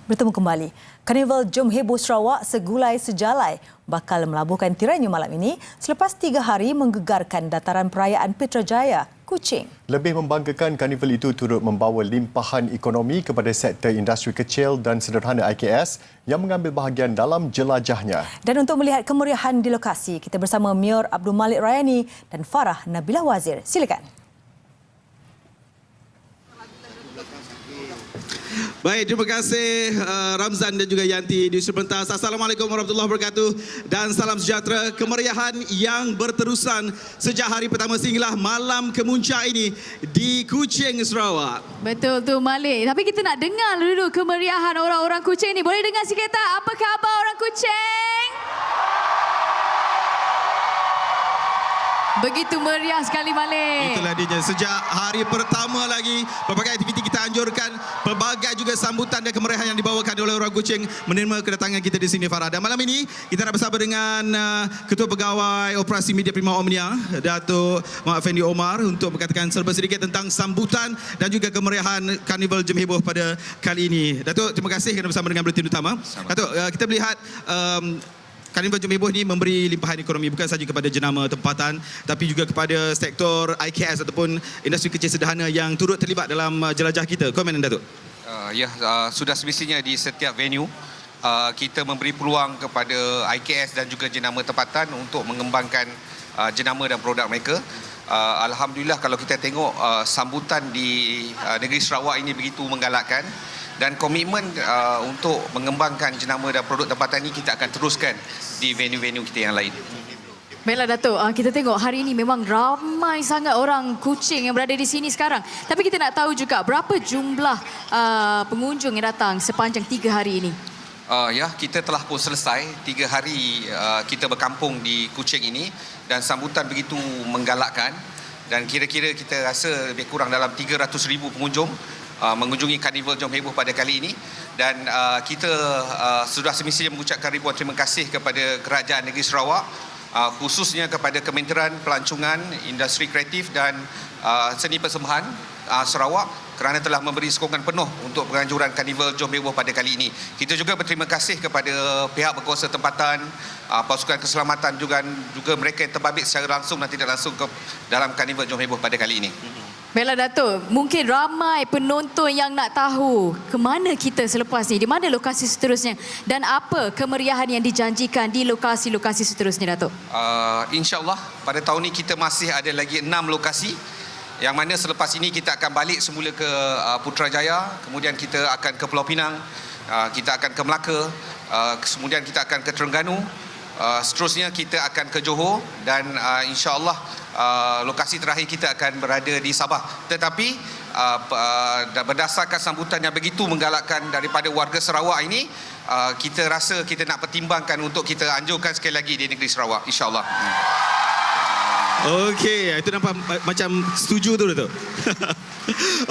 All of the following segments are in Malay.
Bertemu kembali. Karnival Jom Heboh Sarawak segulai sejalai bakal melabuhkan tirainya malam ini selepas 3 hari menggegarkan dataran perayaan Putrajaya, Kuching. Lebih membanggakan, karnival itu turut membawa limpahan ekonomi kepada sektor industri kecil dan sederhana IKS yang mengambil bahagian dalam jelajahnya. Dan untuk melihat kemeriahan di lokasi, kita bersama Mayor Abdul Malik Rayani dan Farah Nabilah Wazir. Silakan. Baik, terima kasih Ramzan dan juga Yanti di Pentas. Assalamualaikum warahmatullahi wabarakatuh dan salam sejahtera. Kemeriahan yang berterusan sejak hari pertama sehinggalah malam kemuncak ini di Kuching, Sarawak. Betul tu Malik. Tapi kita nak dengar dulu kemeriahan orang-orang Kuching ni. Boleh dengar sikit tak? Apa khabar orang Kuching? Begitu meriah sekali Malik. Itulah dia. Sejak hari pertama lagi, pelbagai aktiviti kita anjurkan, pelbagai juga sambutan dan kemeriahan yang dibawakan oleh orang Kuching menerima kedatangan kita di sini, Farah. Dan malam ini kita nak bersama dengan Ketua Pegawai Operasi Media Prima Omnia, Datuk Mak Fendi Omar, untuk berkatakan serba sedikit tentang sambutan dan juga kemeriahan Karnival Jom Heboh pada kali ini. Datuk, terima kasih kerana bersama dengan Buletin Utama. Datuk, kita melihat Karnival Jom Heboh ini memberi limpahan ekonomi bukan sahaja kepada jenama tempatan tapi juga kepada sektor IKS ataupun industri kecil sederhana yang turut terlibat dalam jelajah kita. Komen Datuk? Sudah semestinya di setiap venue kita memberi peluang kepada IKS dan juga jenama tempatan untuk mengembangkan jenama dan produk mereka. Alhamdulillah kalau kita tengok sambutan di negeri Sarawak ini begitu menggalakkan. Dan komitmen untuk mengembangkan jenama dan produk tempatan ini kita akan teruskan di venue-venue kita yang lain. Baiklah Datuk, kita tengok hari ini memang ramai sangat orang Kuching yang berada di sini sekarang. Tapi kita nak tahu juga berapa jumlah pengunjung yang datang sepanjang 3 hari ini. Kita telah pun selesai 3 hari kita berkampung di Kuching ini dan sambutan begitu menggalakkan dan kira-kira kita rasa lebih kurang dalam 300,000 pengunjung mengunjungi Karnival Jom Heboh pada kali ini dan kita sudah semestinya mengucapkan ribuan terima kasih kepada Kerajaan Negeri Sarawak, khususnya kepada Kementerian Pelancongan, Industri Kreatif dan Seni Persembahan Sarawak kerana telah memberi sokongan penuh untuk penganjuran Karnival Jom Heboh pada kali ini. Kita juga berterima kasih kepada pihak berkuasa tempatan, pasukan keselamatan juga mereka yang terbabit secara langsung dan tidak langsung ke dalam Karnival Jom Heboh pada kali ini. Baiklah Datuk, mungkin ramai penonton yang nak tahu ke mana kita selepas ni, di mana lokasi seterusnya dan apa kemeriahan yang dijanjikan di lokasi-lokasi seterusnya Datuk? InsyaAllah pada tahun ini kita masih ada lagi 6 lokasi yang mana selepas ini kita akan balik semula ke Putrajaya, kemudian kita akan ke Pulau Pinang, kita akan ke Melaka, kemudian kita akan ke Terengganu, seterusnya kita akan ke Johor dan insyaAllah lokasi terakhir kita akan berada di Sabah. Tetapi berdasarkan sambutan yang begitu menggalakkan daripada warga Sarawak ini, kita rasa kita nak pertimbangkan untuk kita anjurkan sekali lagi di negeri Sarawak, insyaAllah. Okey, itu nampak macam setuju tu Datuk.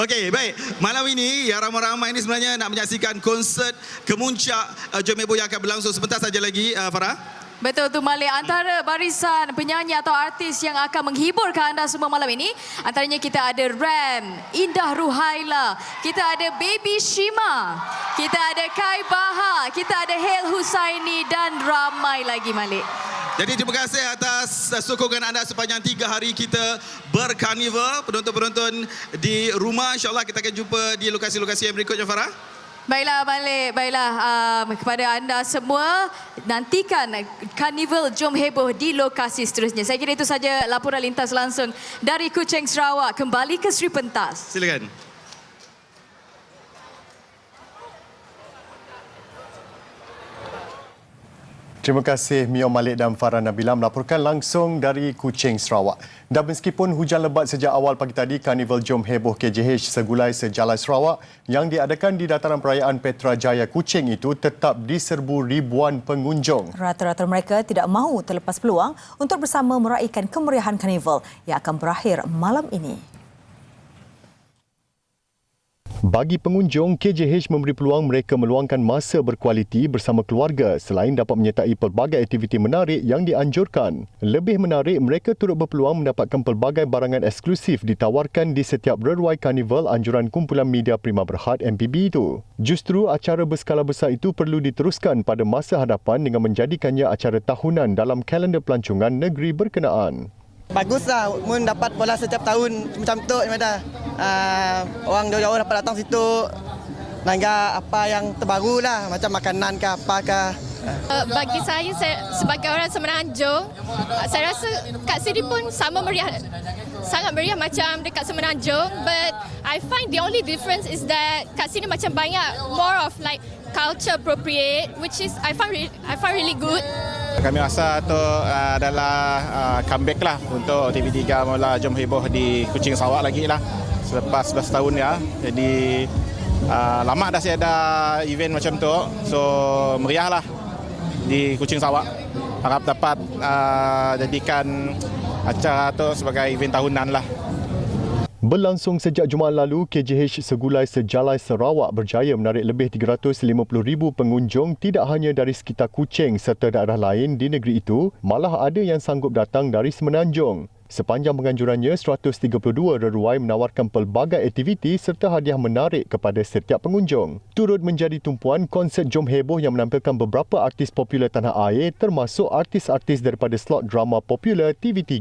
Okey, baik. Malam ini yang ramai-ramai ini sebenarnya nak menyaksikan konsert kemuncak Jom Heboh yang akan berlangsung sebentar saja lagi, Farah. Betul tu Malik, antara barisan penyanyi atau artis yang akan menghiburkan anda semua malam ini, antaranya kita ada Ram, Indah Ruhaila, kita ada Baby Shima, kita ada Kai Baha, kita ada Hel Husaini dan ramai lagi Malik. Jadi terima kasih atas sokongan anda sepanjang 3 hari kita berkarnival. Penonton-penonton di rumah, insyaAllah kita akan jumpa di lokasi-lokasi yang berikutnya, Farah. Baiklah Malik, baiklah kepada anda semua, nantikan Karnival Jom Heboh di lokasi seterusnya. Saya kira itu saja laporan lintas langsung dari Kuching, Sarawak. Kembali ke Sri Pentas. Silakan. Terima kasih Mio Malik dan Farah Nabilah melaporkan langsung dari Kuching, Sarawak. Dan meskipun hujan lebat sejak awal pagi tadi, Karnival Jom Heboh KJH segulai sejalai Sarawak yang diadakan di dataran perayaan Putrajaya Kuching itu tetap diserbu ribuan pengunjung. Rata-rata mereka tidak mahu terlepas peluang untuk bersama meraihkan kemeriahan Karnival yang akan berakhir malam ini. Bagi pengunjung, KJH memberi peluang mereka meluangkan masa berkualiti bersama keluarga selain dapat menyertai pelbagai aktiviti menarik yang dianjurkan. Lebih menarik, mereka turut berpeluang mendapatkan pelbagai barangan eksklusif ditawarkan di setiap reruai karnival anjuran kumpulan media Prima Berhad MPB itu. Justru acara berskala besar itu perlu diteruskan pada masa hadapan dengan menjadikannya acara tahunan dalam kalender pelancongan negeri berkenaan. Baguslah mun dapat bola setiap tahun macam tu macam orang jauh-jauh dapat datang situ nangga apa yang terbarulah macam makanan ke apa ke. Bagi saya sebagai orang Semenanjung, saya rasa kat sini pun sama meriah, sangat meriah macam dekat Semenanjung, but I find the only difference is that kat sini macam banyak more of like culture appropriate, which is I find really good. Kami rasa itu adalah comeback lah untuk TV3 mula Jom Heboh di Kuching Sarawak lagi lah. Selepas 11 tahun ya. Jadi lama dah saya ada event macam tu. So meriah lah di Kuching Sarawak. Harap dapat jadikan acara tu sebagai event tahunan lah. Berlangsung sejak Jumaat lalu, KJH Segulai Sejalai Sarawak berjaya menarik lebih 350,000 pengunjung tidak hanya dari sekitar Kuching serta daerah lain di negeri itu, malah ada yang sanggup datang dari Semenanjung. Sepanjang penganjurannya, 132 reruai menawarkan pelbagai aktiviti serta hadiah menarik kepada setiap pengunjung. Turut menjadi tumpuan konsert Jom Heboh yang menampilkan beberapa artis popular tanah air termasuk artis-artis daripada slot drama popular TV3.